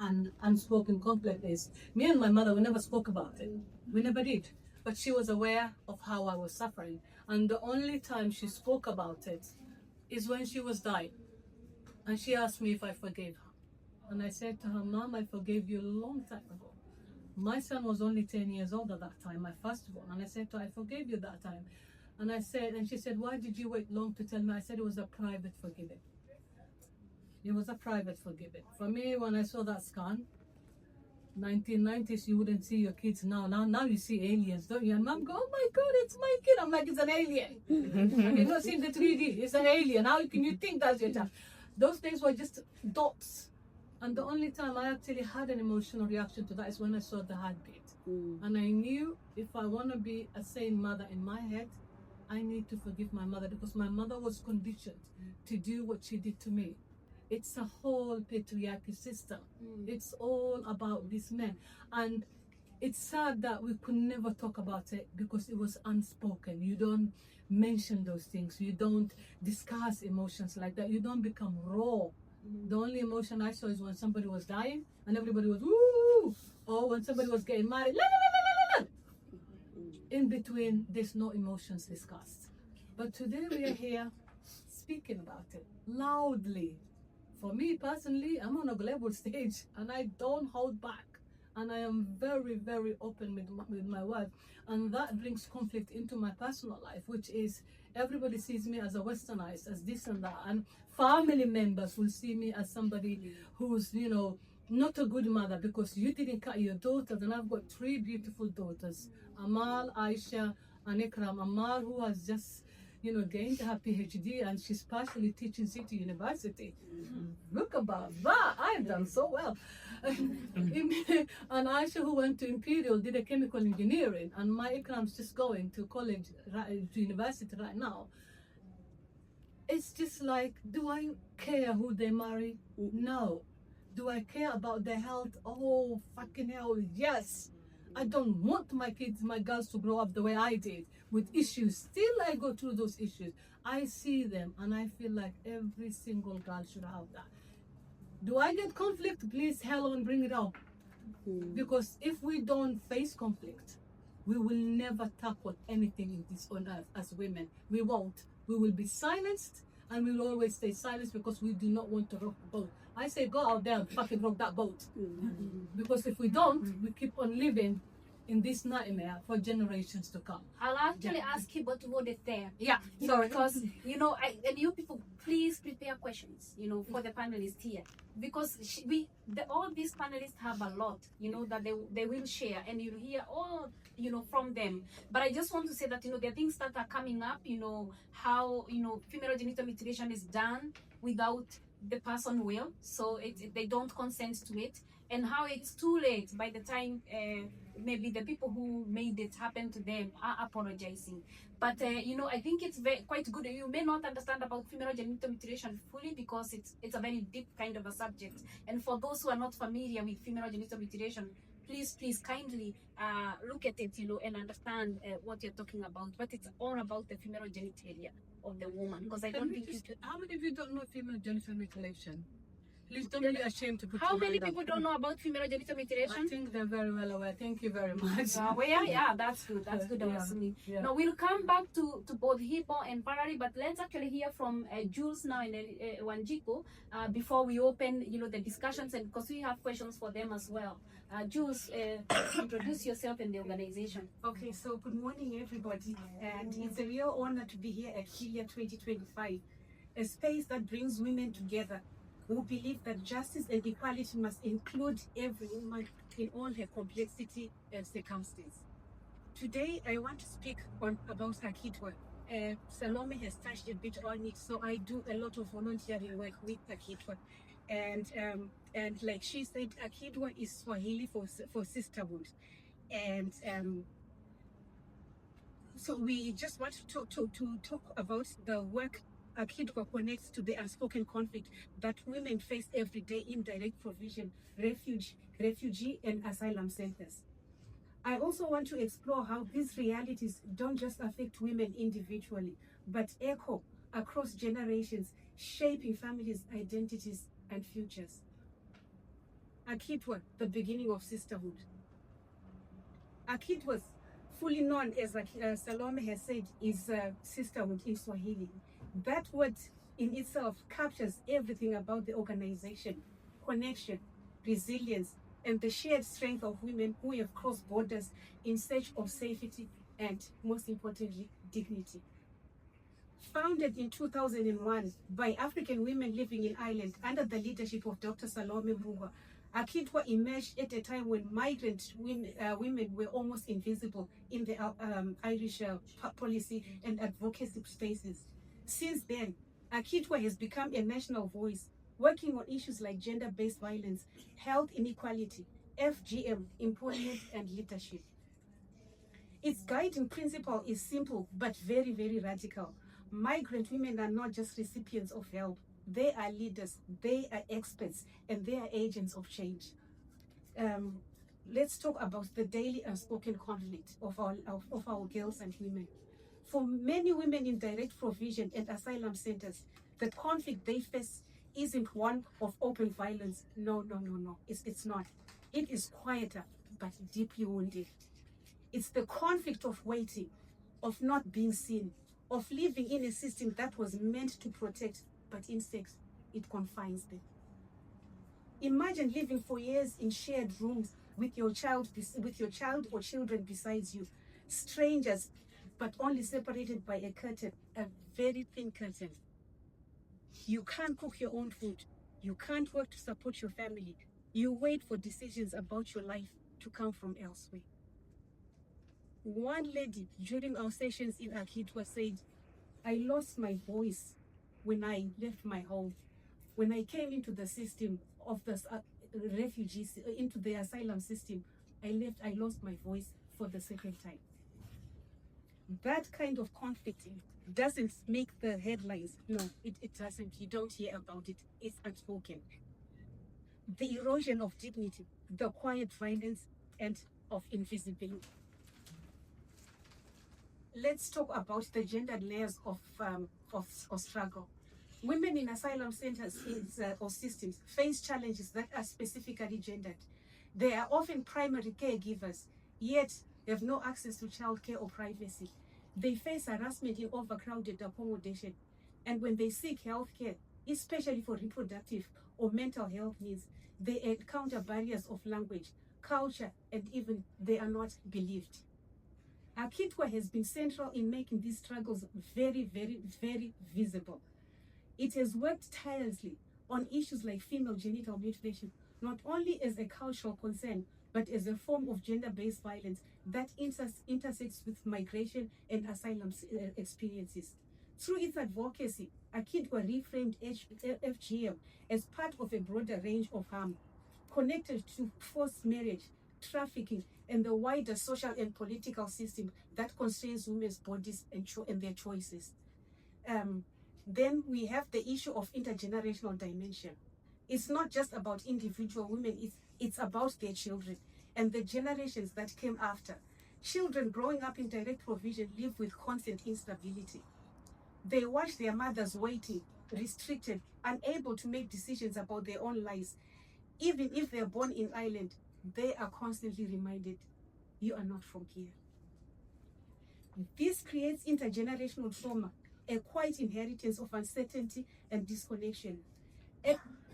and unspoken conflict is, me and my mother, we never spoke about it. We never did. But she was aware of how I was suffering. And the only time she spoke about it is when she was dying. And she asked me if I forgave her. And I said to her, Mom, I forgave you a long time ago. My son was only 10 years old at that time, my firstborn. And I said to her, I forgave you that time. And she said, why did you wait long to tell me? I said it was a private forgiving. It was a private forgiving. For me, when I saw that scan, 1990s, you wouldn't see your kids now. Now you see aliens, don't you? And Mom go, oh my God, it's my kid. I'm like, it's an alien. And you've not seen the 3D. It's an alien. How can you think that's your child? Those days were just dots. And the only time I actually had an emotional reaction to that is when I saw the heartbeat. And I knew if I want to be a sane mother in my head, I need to forgive my mother, because my mother was conditioned to do what she did to me. It's a whole patriarchy system. It's all about these men. And it's sad that we could never talk about it because it was unspoken. You don't mention those things. You don't discuss emotions like that. You don't become raw. The only emotion I saw is when somebody was dying and everybody was woo, or when somebody was getting married. La, la, la, la, la. In between, there's no emotions discussed. But today we are here speaking about it loudly. For me personally, I'm on a global stage and I don't hold back. And I am very, very open with my words. And that brings conflict into my personal life, which is everybody sees me as a westernized, as this and that. And family members will see me as somebody who's, not a good mother because you didn't cut your daughters. And I've got 3 beautiful daughters, Amal, Aisha, and Ikram. Amal, who has just, gained her PhD and she's partially teaching City University. Look about that, I've done so well. And Aisha, who went to Imperial, did a chemical engineering, and my Ikram's just going to college, to university right now. It's just like, do I care who they marry? No. Do I care about their health? Oh, fucking hell, yes. I don't want my kids, my girls to grow up the way I did, with issues. Still, I go through those issues. I see them and I feel like every single girl should have that. Do I get conflict? Please, hell on, bring it up. Because if we don't face conflict, we will never tackle anything in this on earth as women. We won't. We will be silenced, and we will always stay silenced because we do not want to rock the boat. I say go out there and fucking rock that boat. Because if we don't, we keep on living in this nightmare for generations to come. I'll actually ask you about what is there. Yeah, sorry. Because, and you people, please prepare questions, for the panelists here. Because all these panelists have a lot, that they will share, and you'll hear all, from them. But I just want to say that, there are things that are coming up, how, female genital mutilation is done without the person will, so they don't consent to it, and how it's too late by the time maybe the people who made it happen to them are apologizing. But I think it's quite good. You may not understand about female genital mutilation fully because it's a very deep kind of a subject, and for those who are not familiar with female genital mutilation, please kindly look at it, and understand what you're talking about. But it's all about the female genitalia of the woman, because I don't think how many of you don't know female genital mutilation? Please don't be ashamed to put How many people don't know about female genital mutilation? I think they're very well aware. Thank you very much. Yeah, that's good. That's good. Yeah. Now we'll come back to both Hippo and Parari, but let's actually hear from Jules now and Wanjiku before we open, the discussions, and because we have questions for them as well. Jules, introduce yourself and the organization. Okay, so good morning, everybody, and it's a real honor to be here at Kilia 2025, a space that brings women together who believe that justice and equality must include every woman in all her complexity and circumstance. Today, I want to speak about Akitwa. Salome has touched a bit on it, so I do a lot of volunteering work with Akitwa. And like she said, Akitwa is Swahili for sisterhood. And so we just want to talk about the work Akitwa connects to the unspoken conflict that women face every day in direct provision, refugee and asylum centers. I also want to explore how these realities don't just affect women individually, but echo across generations, shaping families' identities and futures. Akitwa, the beginning of sisterhood. Akitwa, fully known as Salome has said, is sisterhood in Swahili. That word in itself captures everything about the organization, connection, resilience, and the shared strength of women who have crossed borders in search of safety and, most importantly, dignity. Founded in 2001 by African women living in Ireland under the leadership of Dr. Salome Mbugua, Akitwa emerged at a time when migrant women were almost invisible in the Irish policy and advocacy spaces. Since then, Akitwa has become a national voice, working on issues like gender-based violence, health inequality, FGM, employment, and leadership. Its guiding principle is simple but very, very radical. Migrant women are not just recipients of help. They are leaders, they are experts, and they are agents of change. Let's talk about the daily unspoken conflict of our girls and women. For many women in direct provision and asylum centers, the conflict they face isn't one of open violence. No. It's not. It is quieter, but deeply wounded. It's the conflict of waiting, of not being seen, of living in a system that was meant to protect, but instead it confines them. Imagine living for years in shared rooms with your child or children besides you, strangers, but only separated by a curtain, a very thin curtain. You can't cook your own food. You can't work to support your family. You wait for decisions about your life to come from elsewhere. One lady during our sessions in Akitwa said, "I lost my voice when I left my home. When I came into the system of the refugees, into the asylum system, I lost my voice for the second time." That kind of conflict doesn't make the headlines. No, it doesn't. You don't hear about it. It's unspoken. The erosion of dignity, the quiet violence, and of invisibility. Let's talk about the gendered layers of struggle. Women in asylum centers or systems face challenges that are specifically gendered. They are often primary caregivers, yet have no access to childcare or privacy. They face harassment in overcrowded accommodation, and when they seek health care, especially for reproductive or mental health needs, they encounter barriers of language, culture, and even they are not believed. Akitwa has been central in making these struggles very, very, very visible. It has worked tirelessly on issues like female genital mutilation, not only as a cultural concern, but as a form of gender-based violence that intersects with migration and asylum experiences. Through its advocacy, Akitwa reframed FGM as part of a broader range of harm, connected to forced marriage, trafficking, and the wider social and political system that constrains women's bodies and their choices. Then we have the issue of intergenerational dimension. It's not just about individual women, it's about their children and the generations that came after. Children growing up in direct provision live with constant instability. They watch their mothers waiting, restricted, unable to make decisions about their own lives. Even if they're born in Ireland, they are constantly reminded, you are not from here. This creates intergenerational trauma, a quiet inheritance of uncertainty and disconnection.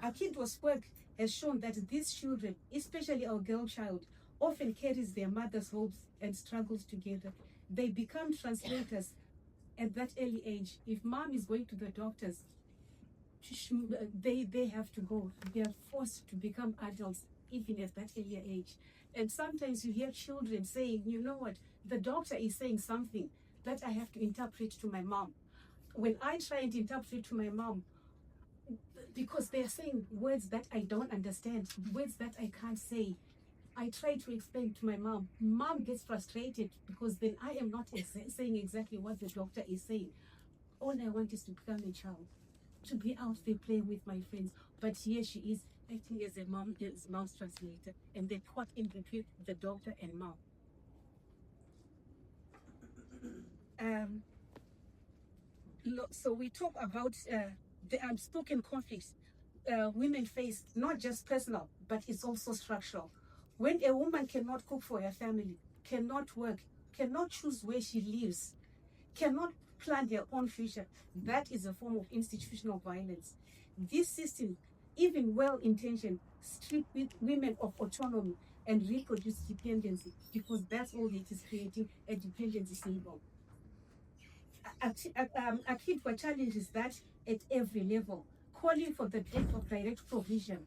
Akitwa's work has shown that these children, especially our girl child, often carries their mother's hopes and struggles together. They become translators at that early age. If mom is going to the doctors, they have to go. They are forced to become adults even at that earlier age. And sometimes you hear children saying, you know what, the doctor is saying something that I have to interpret to my mom. When I try and interpret to my mom, because they are saying words that I don't understand, words that I can't say, I try to explain to my mom. Mom gets frustrated because then I am not saying exactly what the doctor is saying. All I want is to become a child, to be out there playing with my friends. But here she is acting as mom's translator, and they caught in between the doctor and mom. So we talk about the unspoken conflicts women face, not just personal, but it's also structural. When a woman cannot cook for her family, cannot work, cannot choose where she lives, cannot plan their own future, that is a form of institutional violence. This system, even well-intentioned, strip women of autonomy and reproduce dependency, because that's all it is, creating a dependency syndrome. Akidwa challenges that at every level, calling for the death of direct provision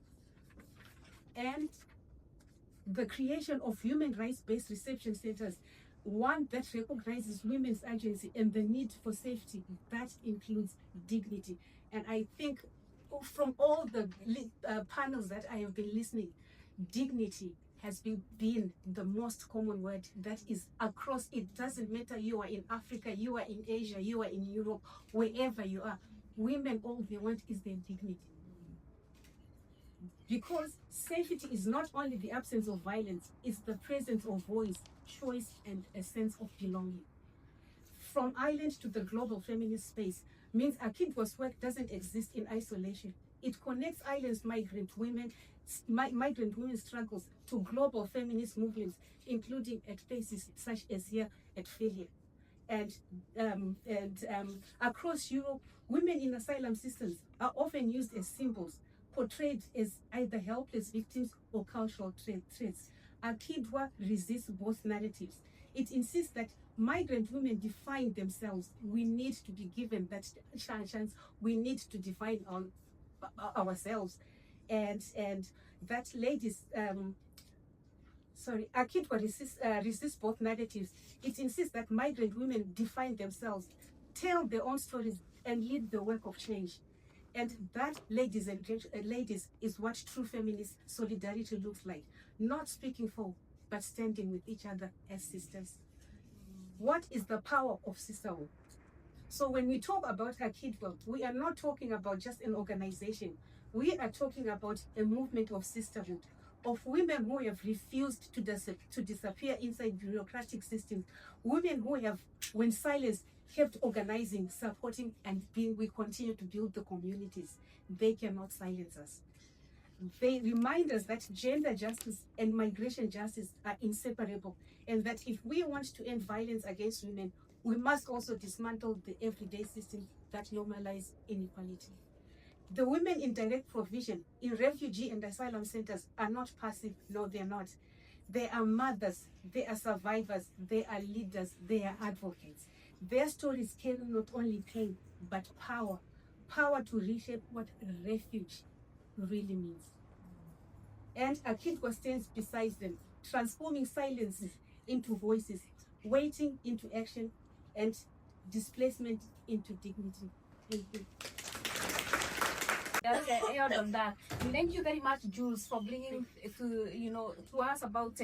and the creation of human rights-based reception centers, one that recognizes women's agency and the need for safety that includes dignity. And I think from all the panels that I have been listening, dignity has been the most common word that is across. It doesn't matter, you are in Africa, you are in Asia, you are in Europe, wherever you are, women, all they want is their dignity. Because safety is not only the absence of violence, it's the presence of voice, choice, and a sense of belonging. From island to the global feminist space means Akidwa's work doesn't exist in isolation. It connects islands' migrant women's struggles to global feminist movements, including at places such as here at Failure. And across Europe, women in asylum systems are often used as symbols, portrayed as either helpless victims or cultural threats. Akidwa resists both narratives. It insists that migrant women define themselves. We need to be given that chance. We need to define ourselves. And that ladies, Akidwa resists both narratives. It insists that migrant women define themselves, tell their own stories, and lead the work of change. And that, ladies and ladies, is what true feminist solidarity looks like. Not speaking for, but standing with each other as sisters. What is the power of sisterhood? So when we talk about Akidwa, we are not talking about just an organization. We are talking about a movement of sisterhood, of women who have refused to disappear inside bureaucratic systems, women who have, when silenced, kept organizing, supporting, and we continue to build the communities. They cannot silence us. They remind us that gender justice and migration justice are inseparable, and that if we want to end violence against women, we must also dismantle the everyday systems that normalize inequality. The women in direct provision, in refugee and asylum centers, are not passive. No, they're not. They are mothers, they are survivors, they are leaders, they are advocates. Their stories carry not only pain, but power. Power to reshape what refuge really means. And Akidwa stands beside them, transforming silences into voices, waiting into action, and displacement into dignity. Thank you. That's on that. Thank you very much, Jules, for bringing to us about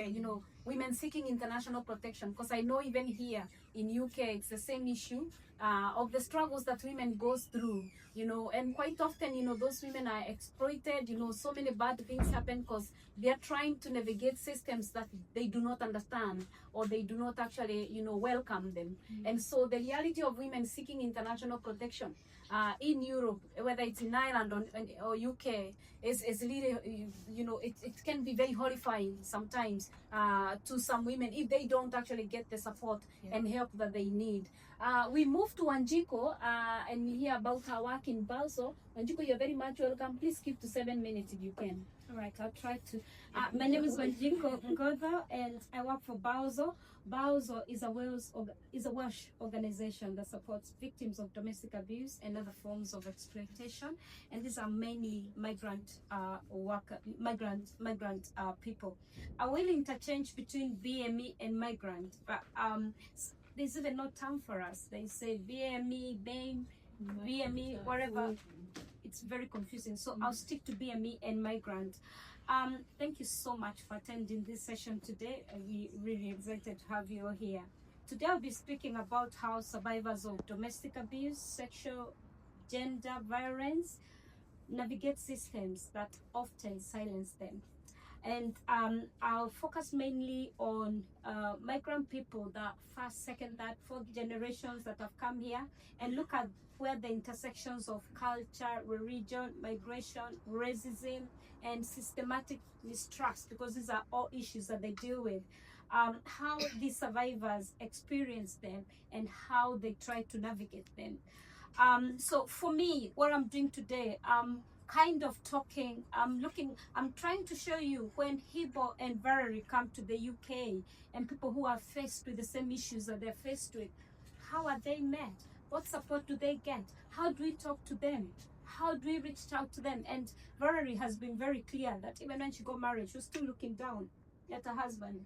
women seeking international protection. Because I know even here in UK, it's the same issue of the struggles that women goes through. And quite often, those women are exploited. So many bad things happen because they are trying to navigate systems that they do not understand, or they do not actually, welcome them. And so the reality of women seeking international protection in Europe, whether it's in Ireland or UK, is really, it can be very horrifying sometimes to some women if they don't actually get the support and help that they need. We move to Wanjiko and hear about her work in Balso. Wanjiko, you're very much welcome. Please keep to 7 minutes if you can. All right, I'll try to. My name is Wanjiko Mbugua, and I work for Balso. Balso is a Welsh organization that supports victims of domestic abuse and other forms of exploitation, and these are mainly migrant people. I will interchange between BME and migrant, but there's even no term for us. They say BME, BME, whatever. It's very confusing, so I'll stick to BME and migrant. Thank you so much for attending this session today. We're really excited to have you all here. Today I'll be speaking about how survivors of domestic abuse, sexual, gender violence navigate systems that often silence them. And I'll focus mainly on migrant people, the first, second, third, fourth generations that have come here, and look at where the intersections of culture, religion, migration, racism, and systematic mistrust, because these are all issues that they deal with, how these survivors experience them and how they try to navigate them. So for me, what I'm doing today, kind of talking, I'm trying to show you when Hibo and Valerie come to the UK and people who are faced with the same issues that they're faced with, how are they met? What support do they get? How do we talk to them? How do we reach out to them? And Valerie has been very clear that even when she got married, she was still looking down at her husband.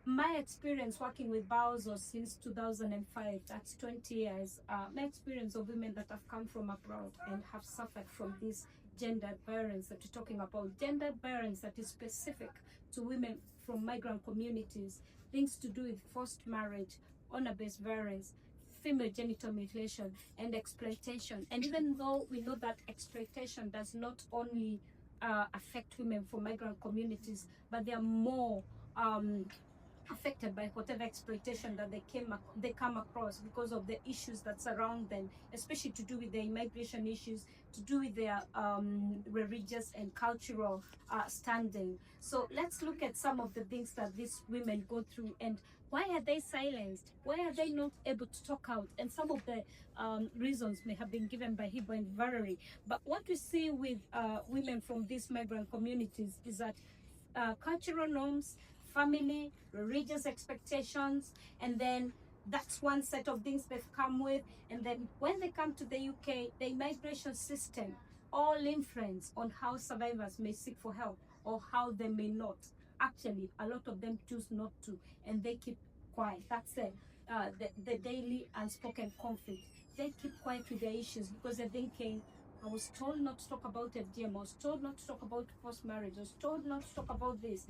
My experience working with Bauzo since 2005, that's 20 years, my experience of women that have come from abroad and have suffered from this gender violence that we're talking about, gender violence that is specific to women from migrant communities, things to do with forced marriage, honor-based violence, female genital mutilation, and exploitation. And even though we know that exploitation does not only affect women from migrant communities, but they are more affected by whatever exploitation that they come across because of the issues that surround them, especially to do with their immigration issues, to do with their religious and cultural standing. So let's look at some of the things that these women go through and why are they silenced? Why are they not able to talk out? And some of the reasons may have been given by Hibo and Valerie. But what we see with women from these migrant communities is that cultural norms, family, religious expectations, and then that's one set of things they've come with. And then when they come to the UK, the immigration system all influence on how survivors may seek for help or how they may not. Actually, a lot of them choose not to, and they keep quiet. That's the daily unspoken conflict. They keep quiet with their issues because they're thinking, I was told not to talk about FGM, I was told not to talk about forced marriage, I was told not to talk about this.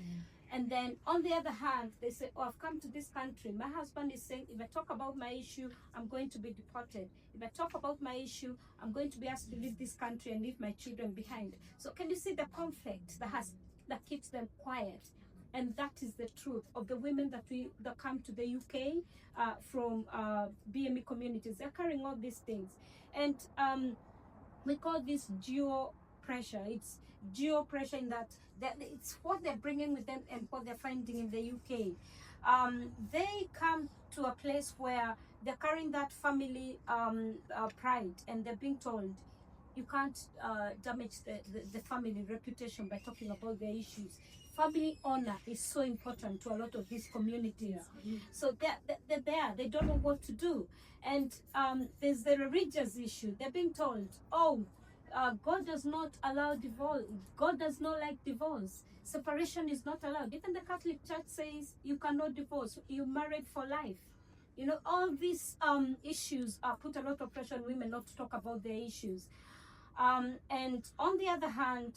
And then on the other hand, they say, oh, I've come to this country. My husband is saying, if I talk about my issue, I'm going to be deported. If I talk about my issue, I'm going to be asked to leave this country and leave my children behind. So can you see the conflict that keeps them quiet? And that is the truth of the women that come to the UK from BME communities. They're carrying all these things. And we call this geo pressure. It's geo pressure in that it's what they're bringing with them and what they're finding in the UK. They come to a place where they're carrying that family pride, and they're being told you can't damage the family reputation by talking about their issues. Family honor is so important to a lot of these communities. So they're there, they don't know what to do. And there's the religious issue. They're being told, oh, God does not allow divorce. God does not like divorce. Separation is not allowed. Even the Catholic Church says you cannot divorce. You're married for life. You know, all these issues put a lot of pressure on women not to talk about their issues. And on the other hand,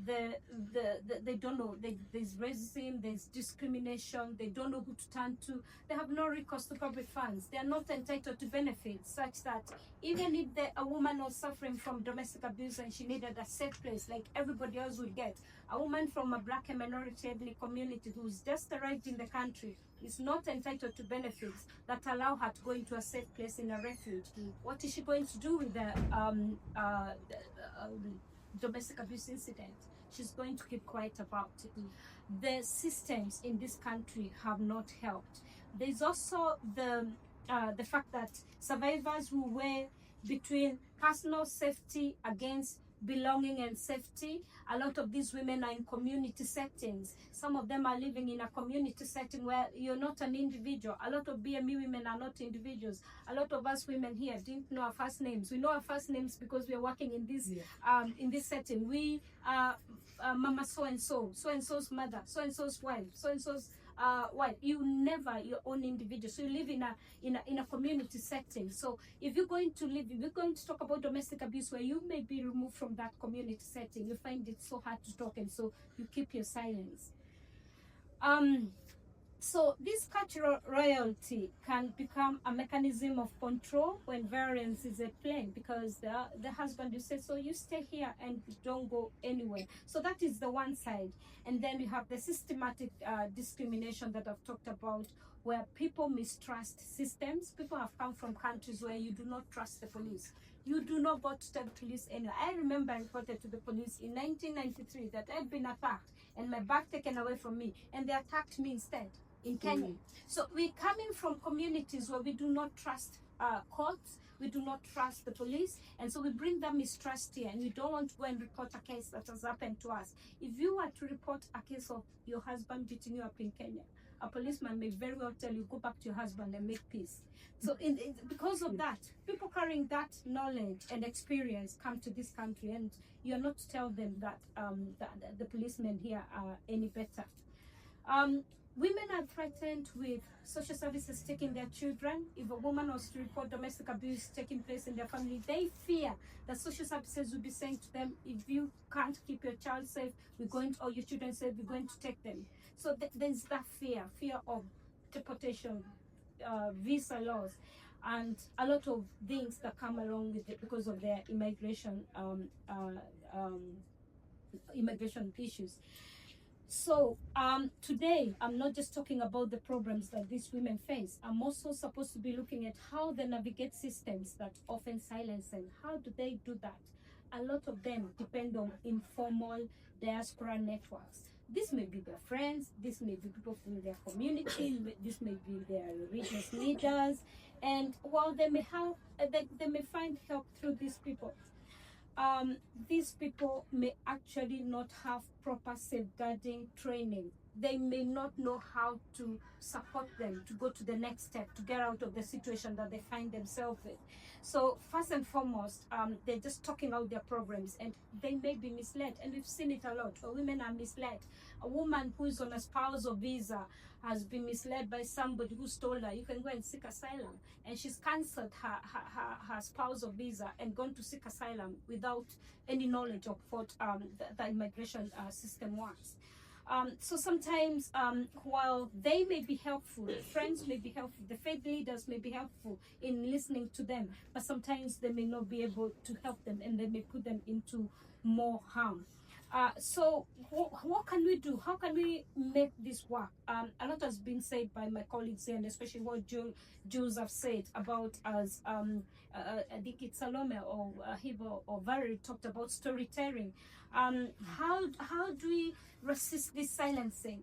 they don't know. There's racism, there's discrimination. They don't know who to turn to. They have no recourse to public funds. They are not entitled to benefits, such that even if a woman was suffering from domestic abuse and she needed a safe place like everybody else would get, a woman from a black and minority ethnic community who's just arrived in the country is not entitled to benefits that allow her to go into a safe place in a refuge. What is she going to do with the domestic abuse incident? She's going to keep quiet about it. The systems in this country have not helped. There's also the fact that survivors who weigh between personal safety against belonging and safety. A lot of these women are in community settings. Some of them are living in a community setting where you're not an individual. A lot of BME women are not individuals. A lot of us women here didn't know our first names. We know our first names because we are working in this setting. We are Mama so-and-so, so-and-so's mother, so-and-so's wife, so-and-so's wife. You never your own individual. So you live in a community setting. So if you're going to talk about domestic abuse where you may be removed from that community setting, you find it so hard to talk, and so you keep your silence. So this cultural royalty can become a mechanism of control when violence is at play, because the husband, you say, so you stay here and don't go anywhere. So that is the one side. And then you have the systematic discrimination that I've talked about, where people mistrust systems. People have come from countries where you do not trust the police. You do not go to the police anywhere. I remember I reported to the police in 1993 that I'd been attacked and my bag taken away from me, and they attacked me instead in Kenya. So we're coming from communities where we do not trust courts, we do not trust the police, and so we bring that mistrust here, and we don't want to go and report a case that has happened to us. If you were to report a case of your husband beating you up in Kenya, a policeman may very well tell you, go back to your husband and make peace. So because of that, people carrying that knowledge and experience come to this country, and you're not to tell them that, the policemen here are any better. Women are threatened with social services taking their children. If a woman was to report domestic abuse taking place in their family, they fear that social services will be saying to them, if you can't keep your child safe, or your children safe, we're going to take them. So there's that fear of deportation, visa laws, and a lot of things that come along with it because of their immigration issues. So today, I'm not just talking about the problems that these women face. I'm also supposed to be looking at how they navigate systems that often silence them. How do they do that? A lot of them depend on informal diaspora networks. This may be their friends, this may be people from their community, this may be their religious leaders, and while they may have, they may find help through these people. These people may actually not have proper safeguarding training. They may not know how to support them to go to the next step, to get out of the situation that they find themselves in. So first and foremost, they're just talking out their problems, and they may be misled. And we've seen it a lot, where women are misled. A woman who is on a spousal visa has been misled by somebody who told her, you can go and seek asylum. And she's cancelled her spousal visa and gone to seek asylum without any knowledge of what the immigration system works. So sometimes, while they may be helpful, friends may be helpful, the faith leaders may be helpful in listening to them, but sometimes they may not be able to help them, and they may put them into more harm. So what can we do? How can we make this work? A lot has been said by my colleagues here, and especially what Jules have said about us. I think it's Salome or Hibo or Valerie talked about storytelling. How do we resist this silencing?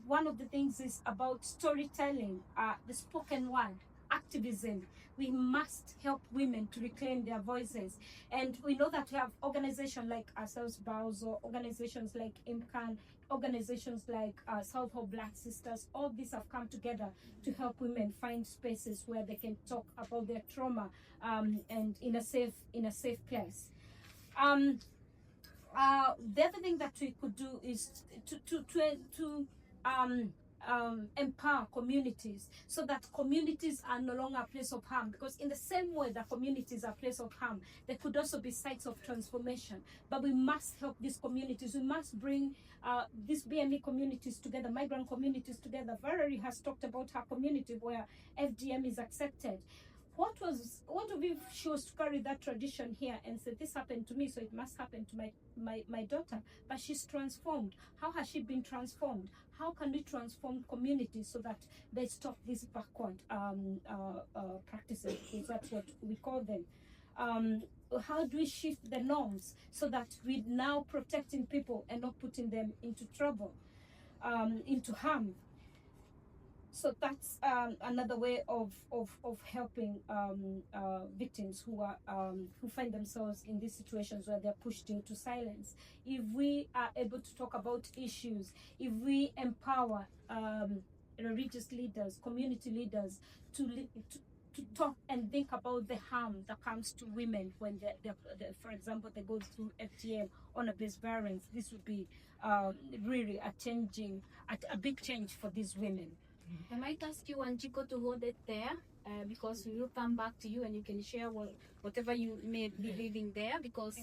One of the things is about storytelling, the spoken word, activism. We must help women to reclaim their voices. And we know that we have organizations like ourselves, Bowser, organizations like IMCAN, organizations like Southall Black Sisters. All these have come together to help women find spaces where they can talk about their trauma, and in a safe place. The other thing that we could do is to empower communities, so that communities are no longer a place of harm, because in the same way that communities are a place of harm, there could also be sites of transformation. But we must help these communities. We must bring these BME communities together, migrant communities together. Valerie has talked about her community where FGM is accepted. What if she was to carry that tradition here and say, this happened to me, so it must happen to my daughter? But she's transformed. How has she been transformed? How can we transform communities so that they stop these backward practices? Because that's what we call them. How do we shift the norms so that we're now protecting people and not putting them into trouble, into harm? So that's another way of helping victims who find themselves in these situations where they're pushed into silence. If we are able to talk about issues, if we empower religious leaders, community leaders to talk and think about the harm that comes to women when they, for example, they go through FGM, honor-based violence, this would be really a big change for these women. I might ask you, Wanjiko, to hold it there because we will come back to you and you can share whatever you may be living there because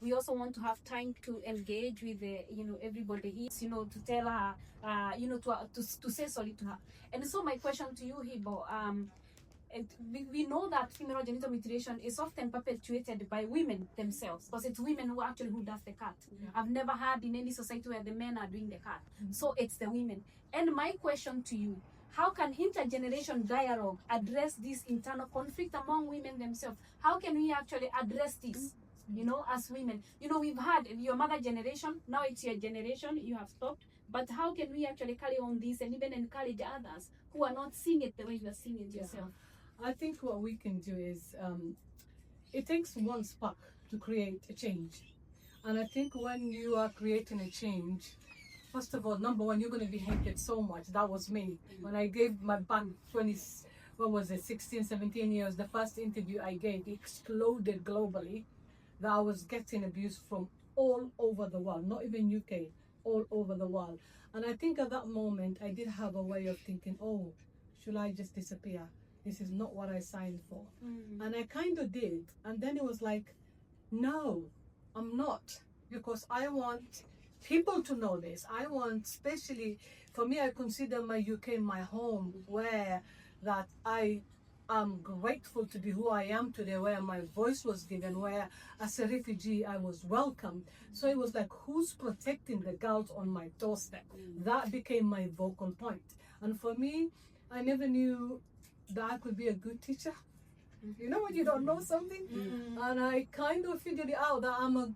we also want to have time to engage with everybody here, to tell her, to say sorry to her. And so my question to you, Hibo, we know that female genital mutilation is often perpetuated by women themselves because it's women who does the cut. Yeah. I've never heard in any society where the men are doing the cut. So it's the women. And my question to you, how can intergeneration dialogue address this internal conflict among women themselves? How can we actually address this, as women? We've had your mother generation, now it's your generation, you have stopped. But how can we actually carry on this and even encourage others who are not seeing it the way you are seeing it yourself? I think what we can do is, it takes one spark to create a change. And I think when you are creating a change, first of all, number one, you're going to be hated so much. That was me. When I gave my back 16, 17 years, the first interview I gave exploded globally, that I was getting abuse from all over the world, not even UK, all over the world. And I think at that moment, I did have a way of thinking, oh, should I just disappear? This is not what I signed for. And I kind of did. And then it was like, no, I'm not. Because I want people to know this. I want, especially, for me, I consider my UK my home, where that I am grateful to be who I am today, where my voice was given, where as a refugee I was welcomed. So it was like, who's protecting the girls on my doorstep? That became my vocal point. And for me, I never knew that I could be a good teacher. You know when you don't know something? And I kind of figured it out that I'm a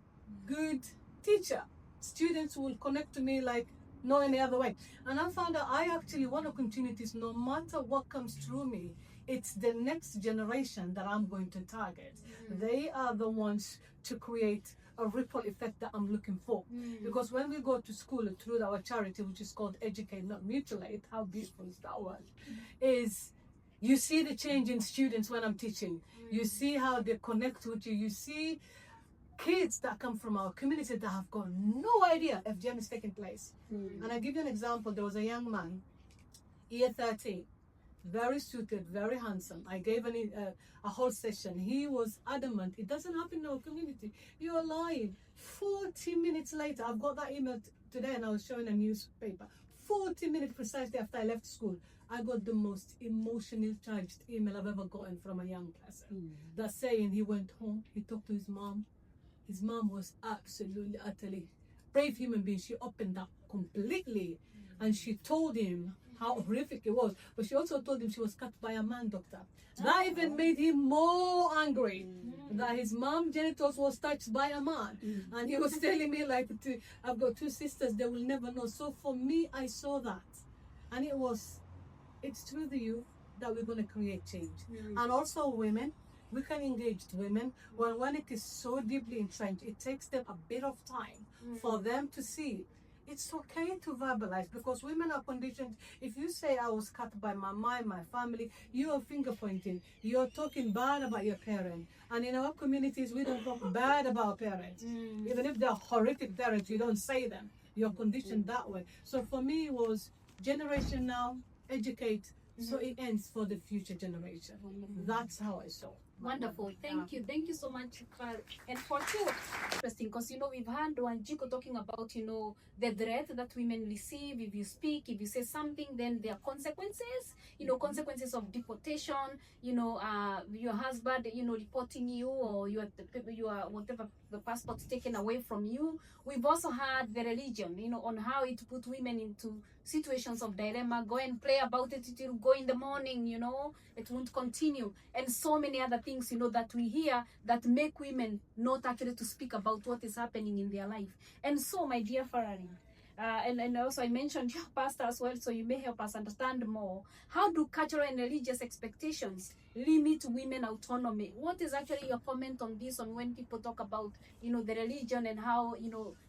good teacher. Students will connect to me like no any other way. And I found out I actually want to continue this no matter what comes through me. It's the next generation that I'm going to target. They are the ones to create a ripple effect that I'm looking for. Because when we go to school through our charity, which is called Educate Not Mutilate, how beautiful is that word, is you see the change in students when I'm teaching. You see how they connect with you. You see kids that come from our community that have got no idea FGM is taking place. And I give you an example. There was a young man, year 13, very suited, very handsome. I gave a whole session. He was adamant, it doesn't happen in our community. You're lying. 40 minutes later, I've got that email today and I was showing a newspaper. 40 minutes precisely after I left school, I got the most emotionally charged email I've ever gotten from a young person. That's saying he went home, he talked to his mom. His mom was absolutely, utterly brave human being. She opened up completely and she told him how horrific it was. But she also told him she was cut by a man doctor. That even made him more angry that his mom's genitals was touched by a man. And he was telling me like, I've got two sisters, they will never know. So for me, I saw that. And it's through the youth that we're going to create change. And also women, we can engage women when it is so deeply entrenched, it takes them a bit of time for them to see it's okay to verbalize, because women are conditioned. If you say I was cut by my mind, my family, you are finger pointing, you're talking bad about your parent. And in our communities, we don't talk bad about parents. Even if they're horrific parents, you don't say them. You're conditioned that way. So for me, it was generation now, educate, so it ends for the future generation. That's how I saw. Wonderful. Thank you so much, Carl. And for two, interesting, because we've heard Wanjiko talking about the threat that women receive. If you speak, if you say something, then there are consequences. Consequences of deportation. Your husband reporting you, or you are whatever, the passport's taken away from you. We've also had the religion, on how it put women into situations of dilemma. Go and pray about it till go in the morning, it won't continue, and so many other things that we hear that make women not actually to speak about what is happening in their life. And so, my dear Farari, and also I mentioned your pastor as well, so you may help us understand more. How do cultural and religious expectations limit women autonomy? What is actually your comment on this, on when people talk about the religion and how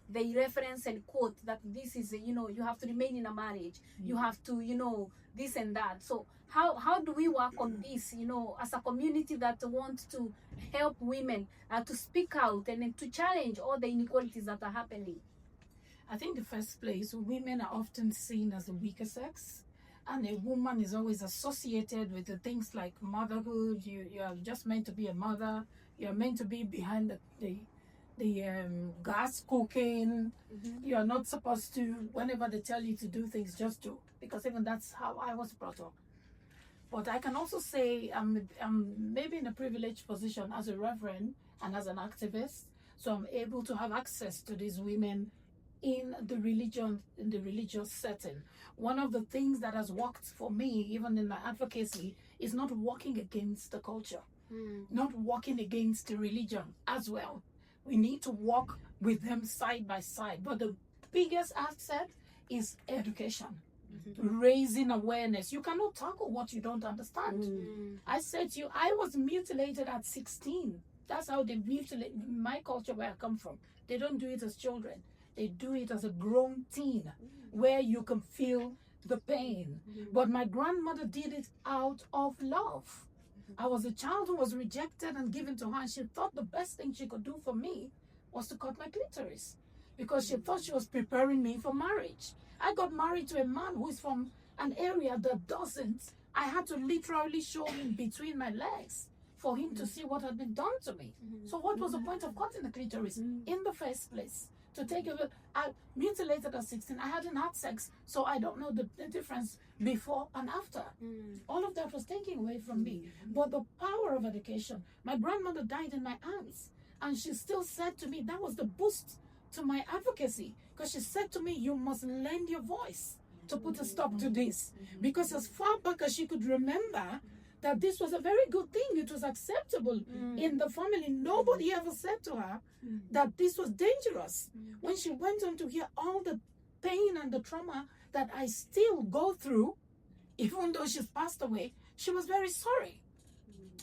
they reference and quote that this is you have to remain in a marriage, you have to this and that. So how do we work on this as a community that wants to help women to speak out and to challenge all the inequalities that are happening? I think the first place, women are often seen as the weaker sex, And a woman is always associated with the things like motherhood. You are just meant to be a mother. You're meant to be behind the gas cooking. You are not supposed to, whenever they tell you to do things, just do. Because even that's how I was brought up. But I can also say I'm maybe in a privileged position as a reverend and as an activist. So I'm able to have access to these women in the religious setting. One of the things that has worked for me, even in my advocacy, is not working against the culture, not working against the religion as well. We need to walk with them side by side. But the biggest asset is education, raising awareness. You cannot tackle what you don't understand. I said to you, I was mutilated at 16. That's how they mutilate my culture where I come from. They don't do it as children. They do it as a grown teen where you can feel the pain. But my grandmother did it out of love. I was a child who was rejected and given to her, and she thought the best thing she could do for me was to cut my clitoris because she thought she was preparing me for marriage. I got married to a man who is from an area that doesn't. I had to literally show him between my legs for him to see what had been done to me. So what was the point of cutting the clitoris in the first place? To take it, I mutilated at 16. I hadn't had sex, so I don't know the difference before and after. All of that was taken away from me. But the power of education, my grandmother died in my arms, and she still said to me, that was the boost to my advocacy, because she said to me, you must lend your voice to put a stop to this. Because as far back as she could remember, that this was a very good thing. It was acceptable in the family. Nobody ever said to her that this was dangerous. When she went on to hear all the pain and the trauma that I still go through, even though she's passed away, she was very sorry.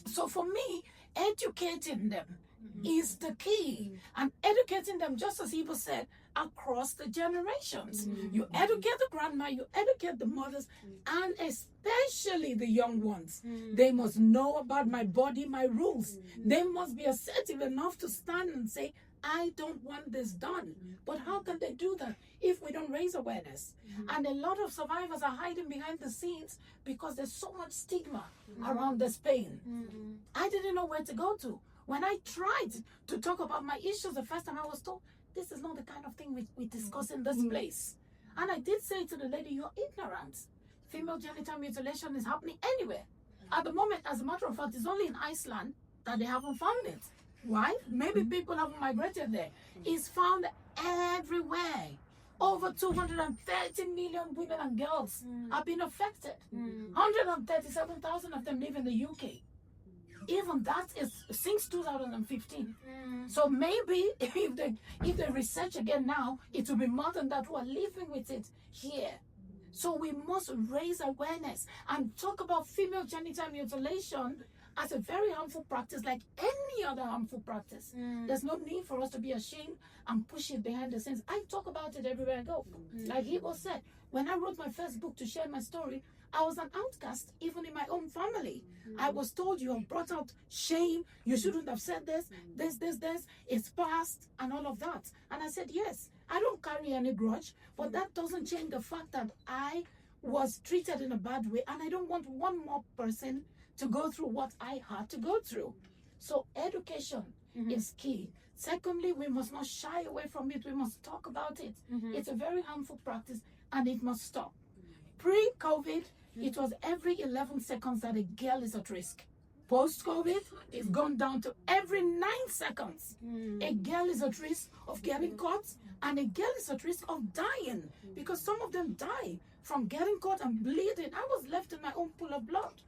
So for me, educating them is the key. And educating them, just as Ibo said, across the generations. You educate the grandma, you educate the mothers, and especially the young ones. They must know about my body, my rules. They must be assertive enough to stand and say, I don't want this done. But how can they do that if we don't raise awareness? And a lot of survivors are hiding behind the scenes because there's so much stigma around this pain. I didn't know where to go to. When I tried to talk about my issues the first time, I was told, this is not the kind of thing we discuss in this place. And I did say to the lady, you're ignorant. Female genital mutilation is happening anywhere. At the moment, as a matter of fact, it's only in Iceland that they haven't found it. Why? Maybe people haven't migrated there. It's found everywhere. Over 230 million women and girls have been affected. 137,000 of them live in the UK. Even that is since 2015. So maybe if they research again now, it will be more than that who are living with it here. So we must raise awareness and talk about female genital mutilation as a very harmful practice, like any other harmful practice. There's no need for us to be ashamed and push it behind the scenes. I talk about it everywhere I go. Like Ibo said, when I wrote my first book to share my story, I was an outcast, even in my own family. I was told, you have brought out shame, you shouldn't have said this, it's past, and all of that. And I said, yes, I don't carry any grudge, but that doesn't change the fact that I was treated in a bad way, and I don't want one more person to go through what I had to go through. So education is key. Secondly, we must not shy away from it. We must talk about it. It's a very harmful practice, and it must stop. Pre-COVID, it was every 11 seconds that a girl is at risk. Post-COVID, it's gone down to every 9 seconds. A girl is at risk of getting caught, and a girl is at risk of dying, because some of them die from getting caught and bleeding. I was left in my own pool of blood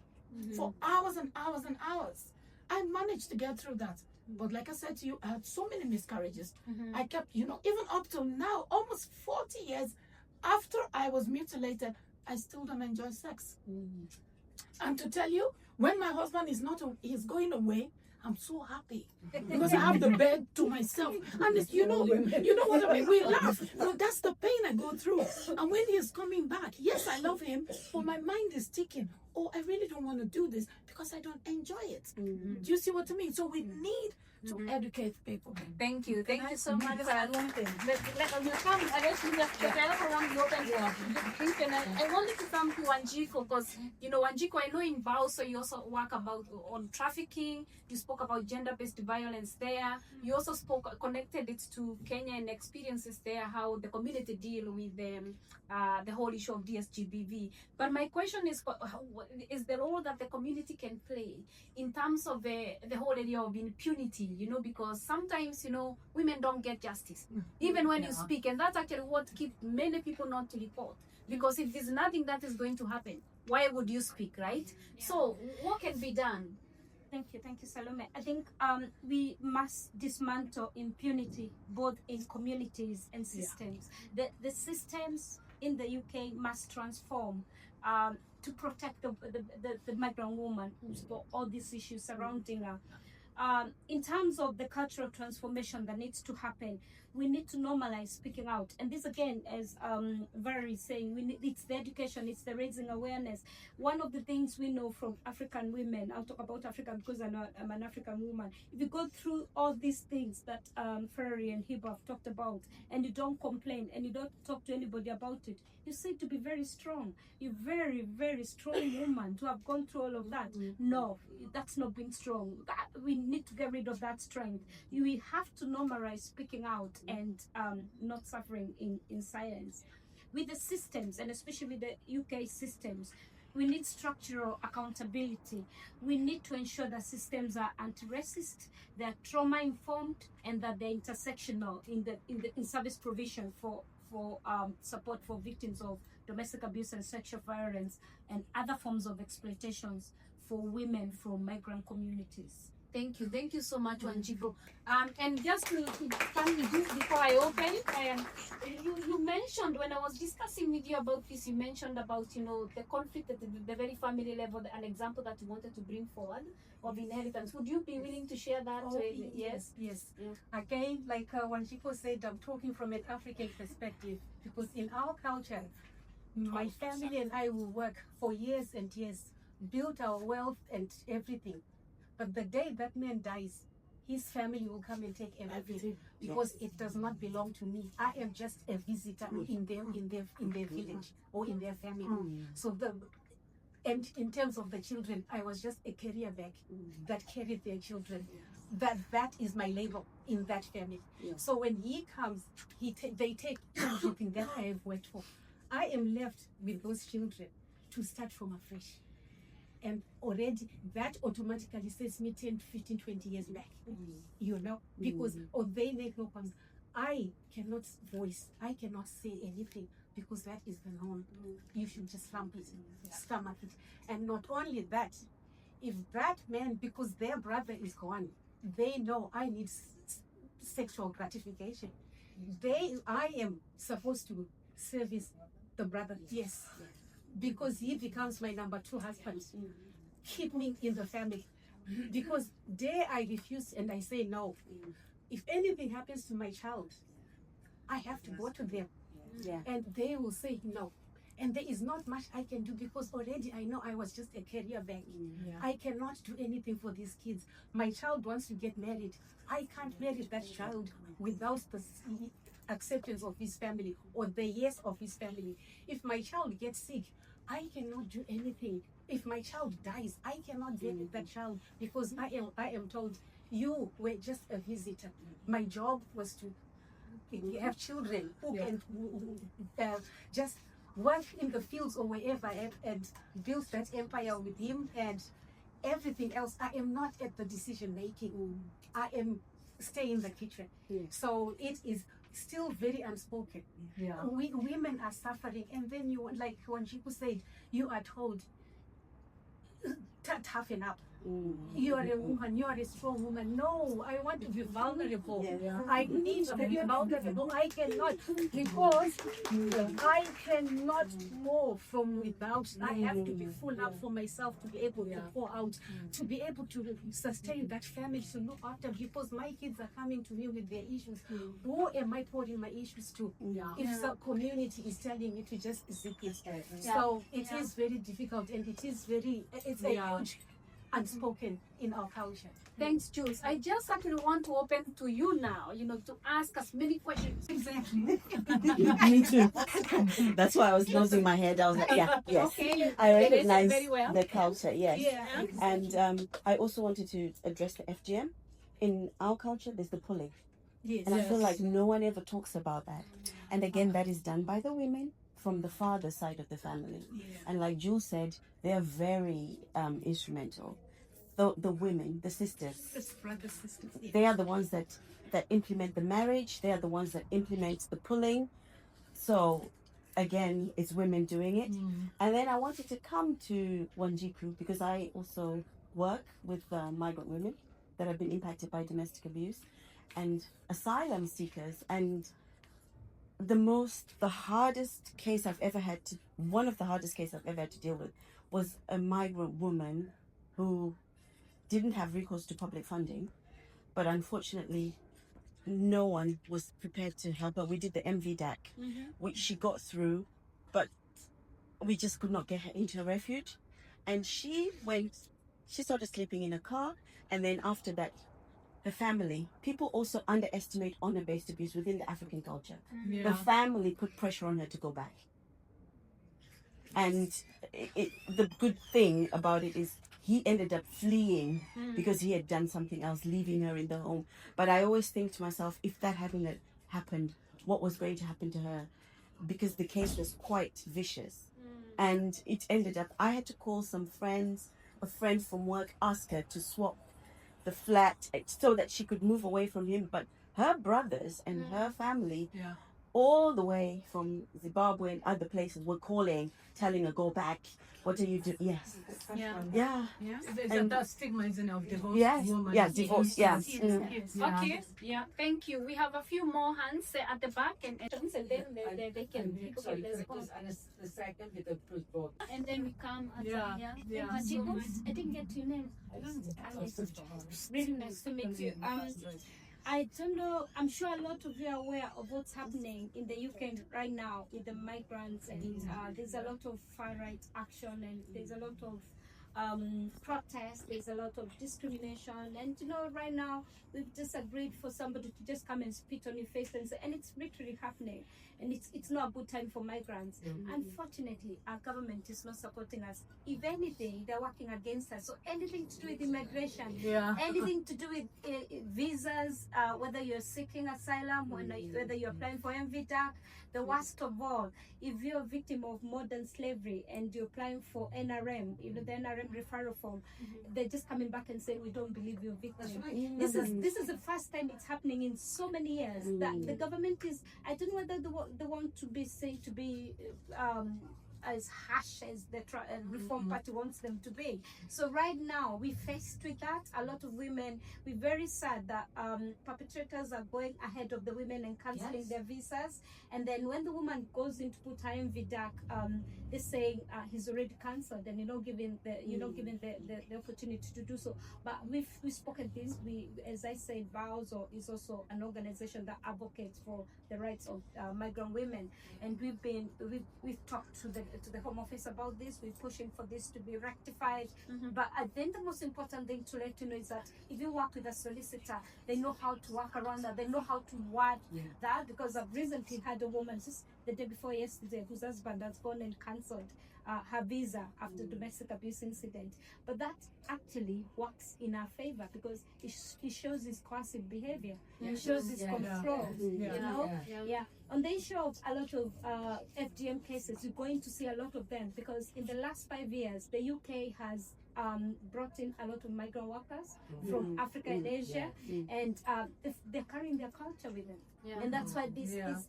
for hours and hours and hours. I managed to get through that. But like I said to you, I had so many miscarriages. I kept, even up till now, almost 40 years after I was mutilated, I still don't enjoy sex. And to tell you, when my husband is going away, I'm so happy because I have the bed to myself. And it's, you know what I mean? We laugh. But that's the pain I go through. And when he's coming back, yes, I love him, but my mind is ticking. oh, I really don't want to do this because I don't enjoy it. Do you see what I mean? So we need to educate people. Thank you so much. I wanted to come to Wanjiku because, Wanjiku, I know in Bauso you also work on trafficking. You spoke about gender-based violence there. You also connected it to Kenyan experiences there, how the community deal with the whole issue of DSGBV. But my question is the role that the community can play in terms of the whole area of impunity, because sometimes, women don't get justice, even when you speak. And that's actually what keeps many people not to report. Because if there's nothing that is going to happen, why would you speak, right? So what can be done? Thank you, Salome. I think we must dismantle impunity both in communities and systems. The systems in the UK must transform to protect the migrant woman who's got all these issues surrounding her. In terms of the cultural transformation that needs to happen, we need to normalize speaking out. And this again, as Valerie is saying, it's the education, it's the raising awareness. One of the things we know from African women, I'll talk about Africa because I'm an African woman. If you go through all these things that Ferrari and Hiba have talked about, and you don't complain and you don't talk to anybody about it, you seem to be very strong. You're very, very strong woman to have gone through all of that. No, that's not being strong. We need to get rid of that strength. We have to normalize speaking out and not suffering in silence. With the systems, and especially with the UK systems, we need structural accountability. We need to ensure that systems are anti-racist, they're trauma-informed, and that they're intersectional in service provision for support for victims of domestic abuse and sexual violence and other forms of exploitations for women from migrant communities. Thank you so much, Wanjiku. And just to finally do before I open, you mentioned when I was discussing with you about this, you mentioned about the conflict at the very family level, an example that you wanted to bring forward of inheritance. Would you be willing to share that? Yes. Again, like Wanjiku said, I'm talking from an African perspective because in our culture, my family and I will work for years and years, build our wealth and everything. But the day that man dies, his family will come and take everything because it does not belong to me. I am just a visitor in their village or in their family. So and in terms of the children, I was just a carrier bag that carried their children. That is my label in that family. So when he comes, they take everything that I have worked for. I am left with those children to start from afresh. And already that automatically says me 10, 15, 20 years back, because they make no comments. I cannot voice, I cannot say anything because that is the norm. You should just stomach it. And not only that, if that man, because their brother is gone, they know I need sexual gratification. I am supposed to service the brother, yes. Because he becomes my number 2 husband. Keep me in the family. Because there I refuse and I say no. If anything happens to my child, I have to go to them. And they will say no. And there is not much I can do because already I know I was just a carrier bag. I cannot do anything for these kids. My child wants to get married. I can't marry that child without the acceptance of his family or the yes of his family. If my child gets sick, I cannot do anything. If my child dies, I cannot bury that child because I am told you were just a visitor. My job was to have children who can just work in the fields or wherever and build that empire with him and everything else. I am not at the decision making. I am stay in the kitchen. So it is still very unspoken. Women are suffering, and then you, like Wanjiku said, you are told toughen up. You are a woman, you are a strong woman. No, I want to be vulnerable. I need to be vulnerable. I cannot, because I cannot move from without. I have to be full up for myself to be able to pour out, to be able to sustain that family, to look after, because my kids are coming to me with their issues. Who am I pouring my issues to? If the community is telling me to just zip it. So it is very difficult, and it's a huge unspoken in our culture. Thanks, Jules. I just actually want to open to you now, to ask us many questions. Exactly. Me too. That's why I was nodding my head. I was like, yeah, yes. Okay. I recognize very well. the culture, yes. Yeah. And I also wanted to address the FGM. In our culture, there's the pulling. Yes. And I feel like no one ever talks about that. And again, that is done by the women from the father side of the family. And like Jules said, they are very instrumental. The women, the sisters, Brothers, sisters. Yeah. they are the ones that implement the marriage. They are the ones that implement the pulling. So again, it's women doing it. And then I wanted to come to Wanjiku because I also work with migrant women that have been impacted by domestic abuse and asylum seekers. And the hardest case I've ever had to, one of the hardest cases I've ever had to deal with was a migrant woman who didn't have recourse to public funding, but unfortunately no one was prepared to help her. We did the MVDAC, which she got through, but we just could not get her into a refuge. And she started sleeping in a car, and then after that, the family, people also underestimate honor-based abuse within the African culture. The family put pressure on her to go back. And the good thing about it is he ended up fleeing because he had done something else, leaving her in the home. But I always think to myself, if that hadn't happened, what was going to happen to her? Because the case was quite vicious. And it ended up, I had to call some friends, a friend from work, ask her to swap the flat so that she could move away from him. But her brothers and her family, all the way from Zimbabwe and other places, were calling, telling her, go back. What are you doing? Yes. There's that stigma, isn't it, of divorce. Yes. Woman. Yeah, divorce. Yeah. Okay. Yeah. Thank you. We have a few more hands at the back, and then they can. Okay, let's go. The second with the first vote. And then we come. I didn't get your name. Really nice to meet you. I don't know, I'm sure a lot of you are aware of what's happening in the UK right now with the migrants, and there's a lot of far-right action, and there's a lot of protests, there's a lot of discrimination, and right now we've just agreed for somebody to just come and spit on your face and say, and it's literally happening, and it's not a good time for migrants. Unfortunately, our government is not supporting us. If anything, they're working against us. So anything to do with immigration, anything to do with visas, whether you're seeking asylum, whether you're applying for MVDAC, the worst of all, if you're a victim of modern slavery and you're applying for NRM, the NRM referral form, they're just coming back and saying, we don't believe you're victim. This is the first time it's happening in so many years that the government is, I don't know whether they want to be saying to be as harsh as the Reform Party wants them to be. So right now, we're faced with that. A lot of women, we're very sad that perpetrators are going ahead of the women and cancelling their visas. And then when the woman goes in to put her MVDAC, they're saying he's already cancelled, and you're not given the opportunity to do so. But we've spoken this. As I said, VOWS is also an organization that advocates for the rights of migrant women, and we've talked to the Home Office about this. We're pushing for this to be rectified. But I think the most important thing to let you know is that if you work with a solicitor, they know how to work around that. They know how to word that, because I've recently had a woman just the day before yesterday whose husband has gone and cancelled her visa after domestic abuse incident. But that actually works in our favor, because it shows his coercive behavior. It shows his control. On the issue of a lot of FGM cases, you're going to see a lot of them because in the last 5 years, the UK has brought in a lot of migrant workers from Africa and Asia, and they're carrying their culture with them. Yeah. And that's why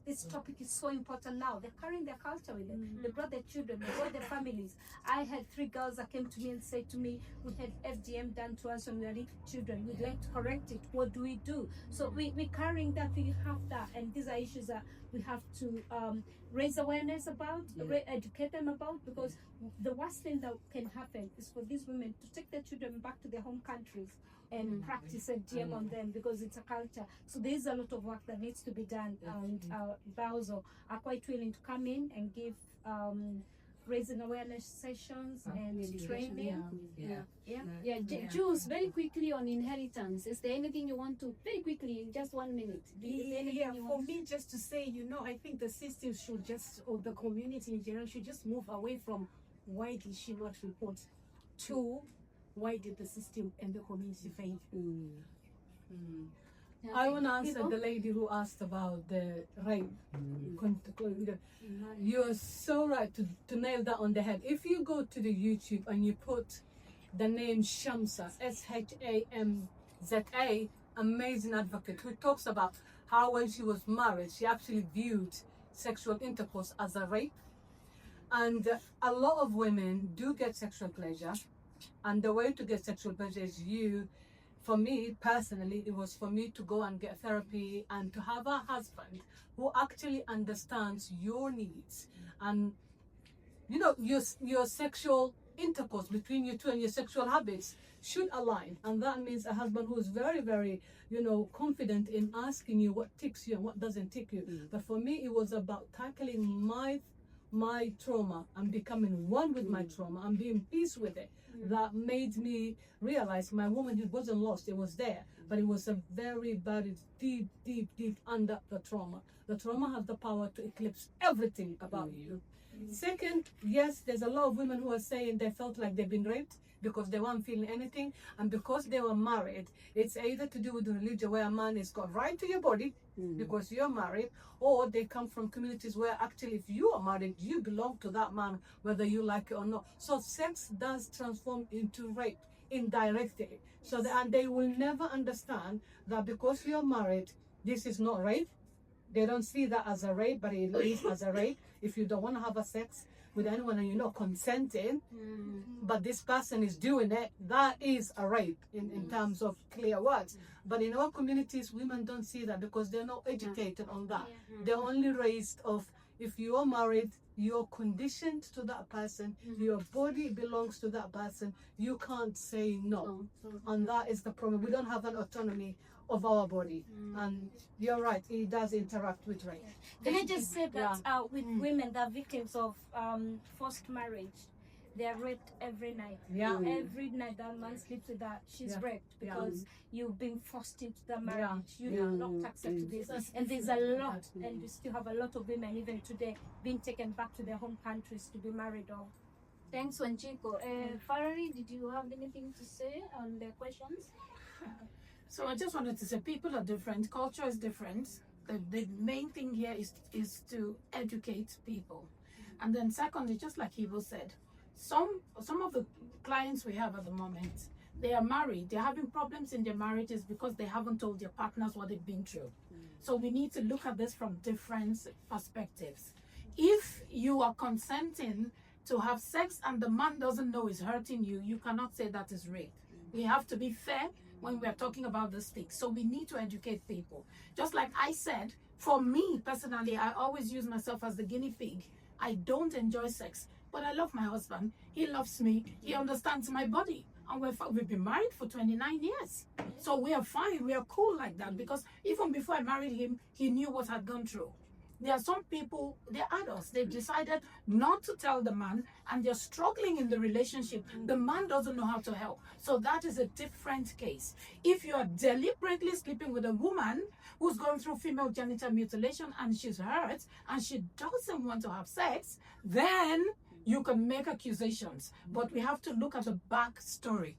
this topic is so important now. They're carrying their culture with them. They brought their children, they brought their families. I had 3 girls that came to me and said to me, we had FGM done to us when we were little children. We'd like to correct it. What do we do? So we're carrying that, we have that. And these are issues that we have to raise awareness about, educate them about, because the worst thing that can happen is for these women to take their children back to their home countries and practice FGM on them because it's a culture. So there's a lot of work that needs to be done, and Bauzo are quite willing to come in and give raising awareness sessions and training. Jules, very quickly on inheritance. Is there anything you want to, very quickly, in just 1 minute? For me, just to say, you know, I think the system should just, or the community in general, should just move away from why did she not report to why did the system and the community fail. I want to answer the lady who asked about the rape. You're so right to nail that on the head. If you go to the YouTube and you put the name Shamsa, Shamza, amazing advocate, who talks about how when she was married, she actually viewed sexual intercourse as a rape. And a lot of women do get sexual pleasure. And the way to get sexual pleasure is for me personally, it was for me to go and get therapy and to have a husband who actually understands your needs. And, you know, your sexual intercourse between you two and your sexual habits should align. And that means a husband who is very, very, you know, confident in asking you what ticks you and what doesn't tick you. But for me, it was about tackling my trauma and becoming one with my trauma and being peace with it. That made me realize my woman, it wasn't lost, it was there, but it was a very buried deep under the trauma. The trauma has the power to eclipse everything about you. Second, yes, there's a lot of women who are saying they felt like they've been raped because they weren't feeling anything, and because they were married, it's either to do with the religion where a man has got right to your body because you're married, or they come from communities where actually if you are married, you belong to that man whether you like it or not. So sex does transform into rape indirectly. So and they will never understand that because you're married, this is not rape. They don't see that as a rape, but it is as a rape. If you don't want to have a sex with anyone and you're not consenting, but this person is doing it, that is a rape in terms of clear words. But in our communities, women don't see that because they're not educated on that. They're only raised of, if you are married, you're conditioned to that person, your body belongs to that person, you can't say no. And that is the problem. We don't have an autonomy of our body. And you're right, it does interact with rape. Can I just say that with women that are victims of forced marriage, they are raped every night. Every night that man sleeps with that, she's raped because you've been forced into the marriage. You have not accepted this. And there's a lot, and we still have a lot of women even today being taken back to their home countries to be married off. Thanks, Wanjiko. Farari, did you have anything to say on the questions? So I just wanted to say people are different, culture is different. The main thing here is to educate people. And then secondly, just like Ivo said, some of the clients we have at the moment, they are married, they're having problems in their marriages because they haven't told their partners what they've been through. So we need to look at this from different perspectives. If you are consenting to have sex and the man doesn't know it's hurting you, you cannot say that is rape. We have to be fair when we are talking about this thing. So we need to educate people. Just like I said, for me personally, I always use myself as the guinea pig. I don't enjoy sex, but I love my husband. He loves me. He understands my body. And we've been married for 29 years. So we are fine. We are cool like that because even before I married him, he knew what I'd gone through. There are some people, they're adults, they've decided not to tell the man and they're struggling in the relationship. The man doesn't know how to help. So that is a different case. If you are deliberately sleeping with a woman who's going through female genital mutilation and she's hurt and she doesn't want to have sex, then you can make accusations. But we have to look at the back story.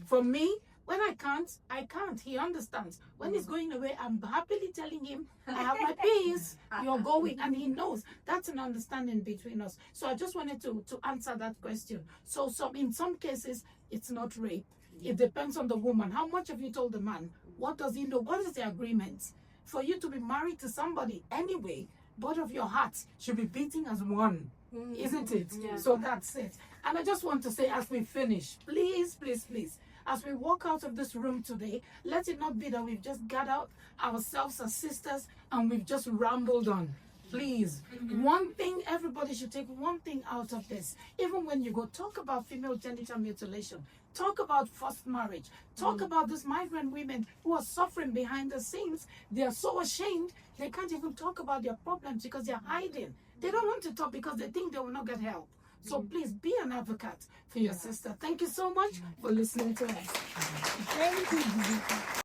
For me, When I can't, I can't. He understands. When he's going away, I'm happily telling him, I have my peace, you're going, and he knows. That's an understanding between us. So I just wanted to answer that question. So in some cases, it's not rape. It depends on the woman. How much have you told the man? What does he know? What is the agreement? For you to be married to somebody anyway, both of your hearts should be beating as one, isn't it? Yeah. So that's it. And I just want to say, as we finish, please, please, please, as we walk out of this room today, let it not be that we've just gathered ourselves as sisters and we've just rambled on. Please, one thing, everybody should take one thing out of this. Even when you go, talk about female genital mutilation. Talk about forced marriage. Talk about these migrant women who are suffering behind the scenes. They are so ashamed, they can't even talk about their problems because they're hiding. They don't want to talk because they think they will not get help. So please be an advocate for your sister. Thank you so much for listening to us. Thank you.